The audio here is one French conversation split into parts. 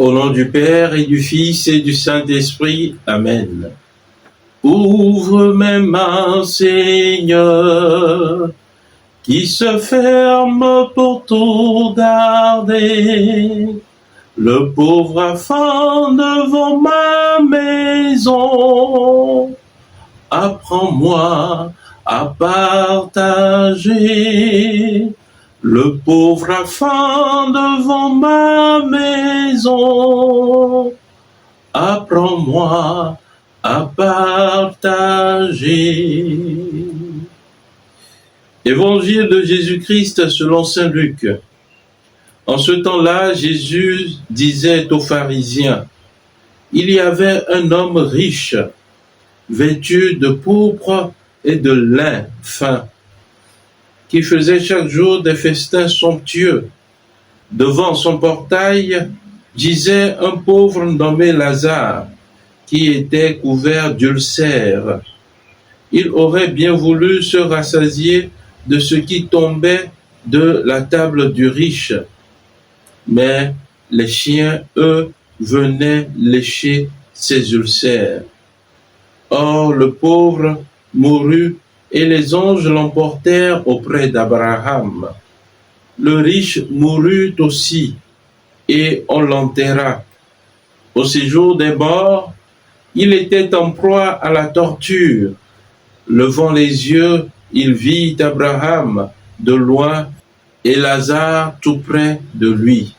Au nom du Père et du Fils et du Saint-Esprit. Amen. Ouvre mes mains, Seigneur, qui se ferment pour tout garder. Le pauvre affamé devant ma maison. Apprends-moi à partager. Le pauvre affamé devant ma maison. Apprends-moi à partager. Évangile de Jésus-Christ selon saint Luc. En ce temps-là, Jésus disait aux pharisiens, « Il y avait un homme riche, vêtu de pourpre et de lin fin, qui faisait chaque jour des festins somptueux. Devant son portail gisait un pauvre nommé Lazare, qui était couvert d'ulcères. Il aurait bien voulu se rassasier de ce qui tombait de la table du riche, mais les chiens, eux, venaient lécher ses ulcères. Or, le pauvre mourut et les anges l'emportèrent auprès d'Abraham. Le riche mourut aussi et on l'enterra. Au séjour des morts, il était en proie à la torture. Levant les yeux, il vit Abraham de loin et Lazare tout près de lui.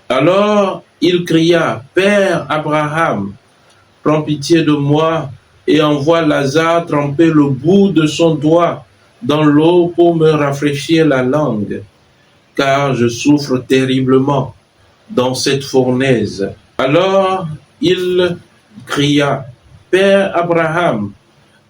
Alors il cria, « Père Abraham, prends pitié de moi et envoie Lazare tremper le bout de son doigt dans l'eau pour me rafraîchir la langue, car je souffre terriblement dans cette fournaise. » Alors il cria, « Père Abraham,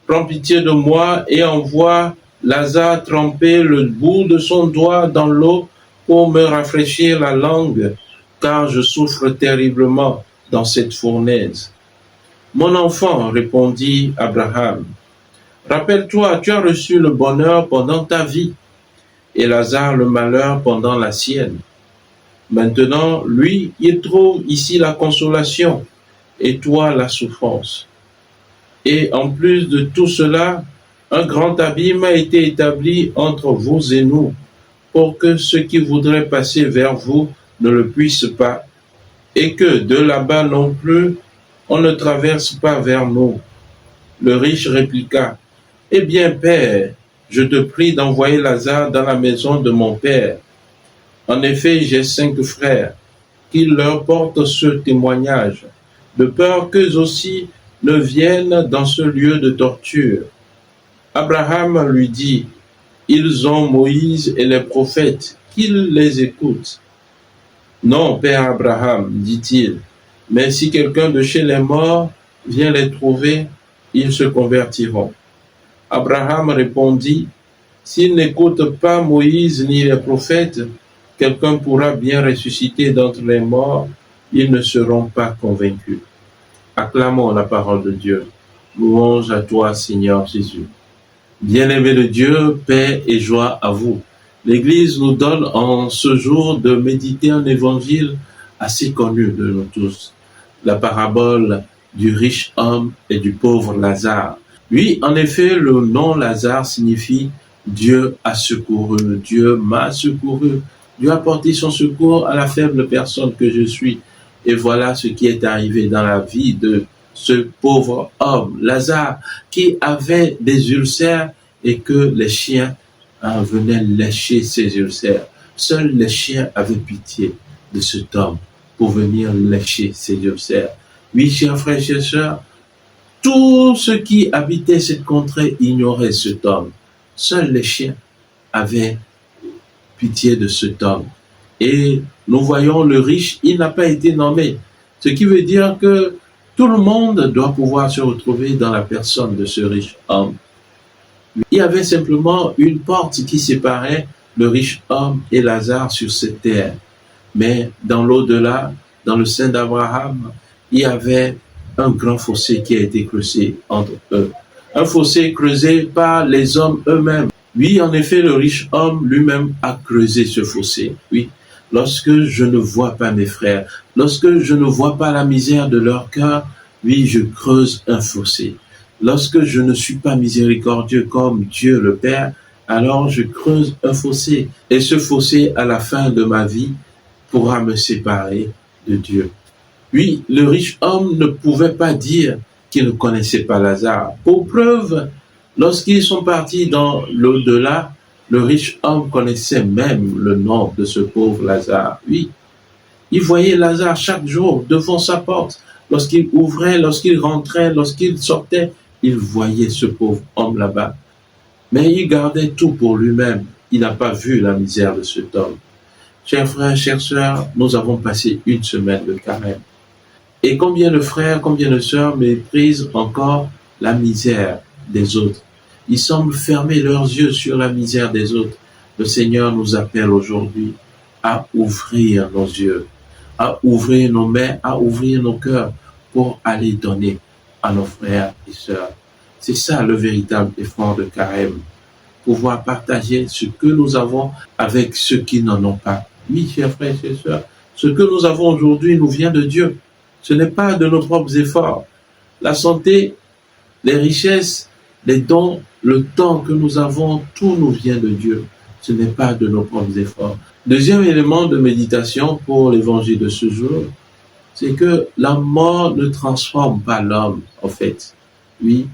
prends pitié de moi et envoie Lazare tremper le bout de son doigt dans l'eau pour me rafraîchir la langue, car je souffre terriblement dans cette fournaise. » « Mon enfant, répondit Abraham, rappelle-toi, tu as reçu le bonheur pendant ta vie, et Lazare le malheur pendant la sienne. Maintenant, lui, il trouve ici la consolation, et toi la souffrance. Et en plus de tout cela, un grand abîme a été établi entre vous et nous, pour que ceux qui voudraient passer vers vous ne le puissent pas, et que de là-bas non plus, on ne traverse pas vers nous. » Le riche répliqua, « Eh bien, Père, je te prie d'envoyer Lazare dans la maison de mon père. En effet, j'ai 5 frères, qu'il leur porte ce témoignage, de peur qu'eux aussi ne viennent dans ce lieu de torture. » Abraham lui dit, « Ils ont Moïse et les prophètes, qu'ils les écoutent. » « Non, Père Abraham, dit-il, mais si quelqu'un de chez les morts vient les trouver, ils se convertiront. » Abraham répondit, « S'ils n'écoutent pas Moïse ni les prophètes, quelqu'un pourra bien ressusciter d'entre les morts, ils ne seront pas convaincus. » Acclamons la parole de Dieu. Louange à toi, Seigneur Jésus. Bien-aimés de Dieu, paix et joie à vous. L'Église nous donne en ce jour de méditer un évangile assez connu de nous tous, la parabole du riche homme et du pauvre Lazare. Oui, en effet, le nom Lazare signifie « Dieu a secouru »,« Dieu m'a secouru », Dieu a porté son secours à la faible personne que je suis. Et voilà ce qui est arrivé dans la vie de ce pauvre homme, Lazare, qui avait des ulcères et que les chiens venaient lécher ses ulcères. Seuls les chiens avaient pitié de cet homme pour venir lécher ses ulcères. Oui, chers frères et chères sœurs, tous ceux qui habitaient cette contrée ignoraient cet homme. Seuls les chiens avaient pitié de cet homme. Et nous voyons le riche, il n'a pas été nommé. Ce qui veut dire que tout le monde doit pouvoir se retrouver dans la personne de ce riche homme. Il y avait simplement une porte qui séparait le riche homme et Lazare sur cette terre. Mais dans l'au-delà, dans le sein d'Abraham, il y avait un grand fossé qui a été creusé entre eux. Un fossé creusé par les hommes eux-mêmes. Oui, en effet, le riche homme lui-même a creusé ce fossé. Oui, lorsque je ne vois pas mes frères, lorsque je ne vois pas la misère de leur cœur, oui, je creuse un fossé. Lorsque je ne suis pas miséricordieux comme Dieu le Père, alors je creuse un fossé. Et ce fossé, à la fin de ma vie, pourra me séparer de Dieu. Oui, le riche homme ne pouvait pas dire qu'il ne connaissait pas Lazare. Pour preuve, lorsqu'ils sont partis dans l'au-delà, le riche homme connaissait même le nom de ce pauvre Lazare. Oui, il voyait Lazare chaque jour devant sa porte. Lorsqu'il ouvrait, lorsqu'il rentrait, lorsqu'il sortait, il voyait ce pauvre homme là-bas. Mais il gardait tout pour lui-même. Il n'a pas vu la misère de cet homme. Chers frères, chères sœurs, nous avons passé une semaine de carême. Et combien de frères, combien de sœurs méprisent encore la misère des autres. Ils semblent fermer leurs yeux sur la misère des autres. Le Seigneur nous appelle aujourd'hui à ouvrir nos yeux, à ouvrir nos mains, à ouvrir nos cœurs pour aller donner à nos frères et sœurs. C'est ça le véritable effort de carême. Pouvoir partager ce que nous avons avec ceux qui n'en ont pas. Oui, chers frères et chères sœurs, ce que nous avons aujourd'hui nous vient de Dieu. Ce n'est pas de nos propres efforts. La santé, les richesses, les dons, le temps que nous avons, tout nous vient de Dieu. Ce n'est pas de nos propres efforts. Deuxième élément de méditation pour l'évangile de ce jour, c'est que la mort ne transforme pas l'homme, en fait. Oui,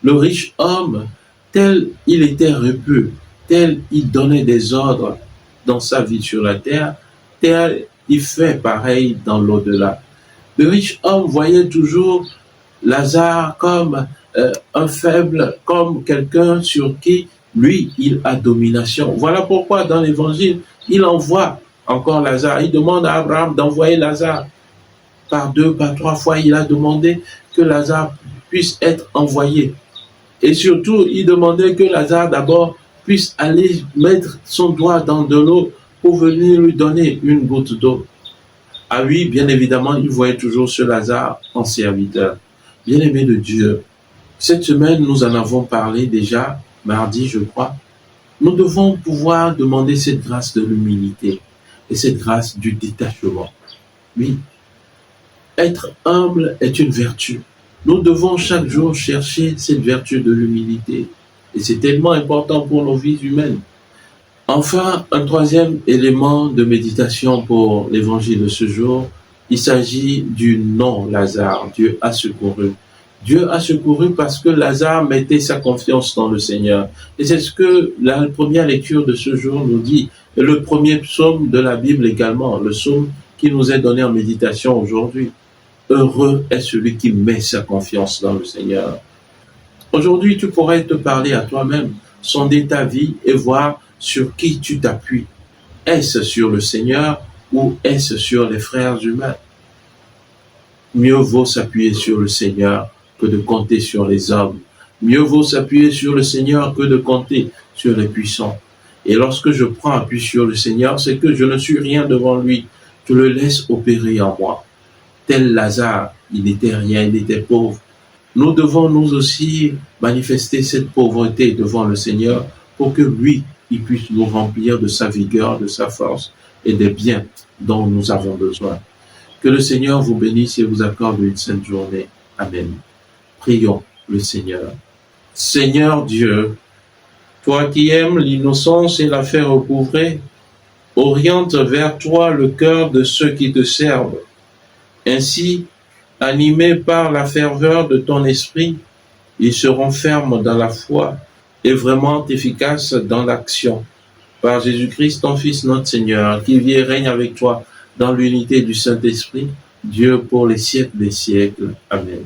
le riche homme, tel il était repu, tel il donnait des ordres dans sa vie sur la terre, tel il fait pareil dans l'au-delà. Le riche homme voyait toujours Lazare comme un faible, comme quelqu'un sur qui, lui, il a domination. Voilà pourquoi dans l'évangile, il envoie encore Lazare. Il demande à Abraham d'envoyer Lazare. Par 2, par 3 fois, il a demandé que Lazare puisse être envoyé. Et surtout, il demandait que Lazare d'abord puisse aller mettre son doigt dans de l'eau pour venir lui donner une goutte d'eau. Ah oui, bien évidemment, il voyait toujours ce Lazare en serviteur. Bien-aimé de Dieu, cette semaine, nous en avons parlé déjà, mardi, je crois. Nous devons pouvoir demander cette grâce de l'humilité et cette grâce du détachement. Oui, être humble est une vertu. Nous devons chaque jour chercher cette vertu de l'humilité. Et c'est tellement important pour nos vies humaines. Enfin, un troisième élément de méditation pour l'évangile de ce jour, il s'agit du nom Lazare. Dieu a secouru. Dieu a secouru parce que Lazare mettait sa confiance dans le Seigneur. Et c'est ce que la première lecture de ce jour nous dit. Et le premier psaume de la Bible également, le psaume qui nous est donné en méditation aujourd'hui. Heureux est celui qui met sa confiance dans le Seigneur. Aujourd'hui, tu pourrais te parler à toi-même, sonder ta vie et voir sur qui tu t'appuies. Est-ce sur le Seigneur ou est-ce sur les frères humains? Mieux vaut s'appuyer sur le Seigneur que de compter sur les hommes. Mieux vaut s'appuyer sur le Seigneur que de compter sur les puissants. Et lorsque je prends appui sur le Seigneur, c'est que je ne suis rien devant lui. Je le laisse opérer en moi. Tel Lazare, il n'était rien, il était pauvre. Nous devons nous aussi manifester cette pauvreté devant le Seigneur pour que lui, il puisse nous remplir de sa vigueur, de sa force et des biens dont nous avons besoin. Que le Seigneur vous bénisse et vous accorde une sainte journée. Amen. Prions le Seigneur. Seigneur Dieu, toi qui aimes l'innocence et la faire recouvrer, oriente vers toi le cœur de ceux qui te servent. Ainsi, animés par la ferveur de ton esprit, ils seront fermes dans la foi et vraiment efficaces dans l'action. Par Jésus-Christ, ton Fils, notre Seigneur, qui vit et règne avec toi dans l'unité du Saint-Esprit, Dieu pour les siècles des siècles. Amen.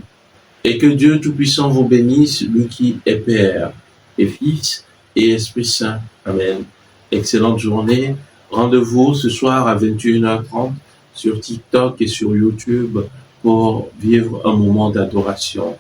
Et que Dieu Tout-Puissant vous bénisse, lui qui est Père et Fils et Esprit Saint. Amen. Excellente journée. Rendez-vous ce soir à 21h30 sur TikTok et sur YouTube pour vivre un moment d'adoration.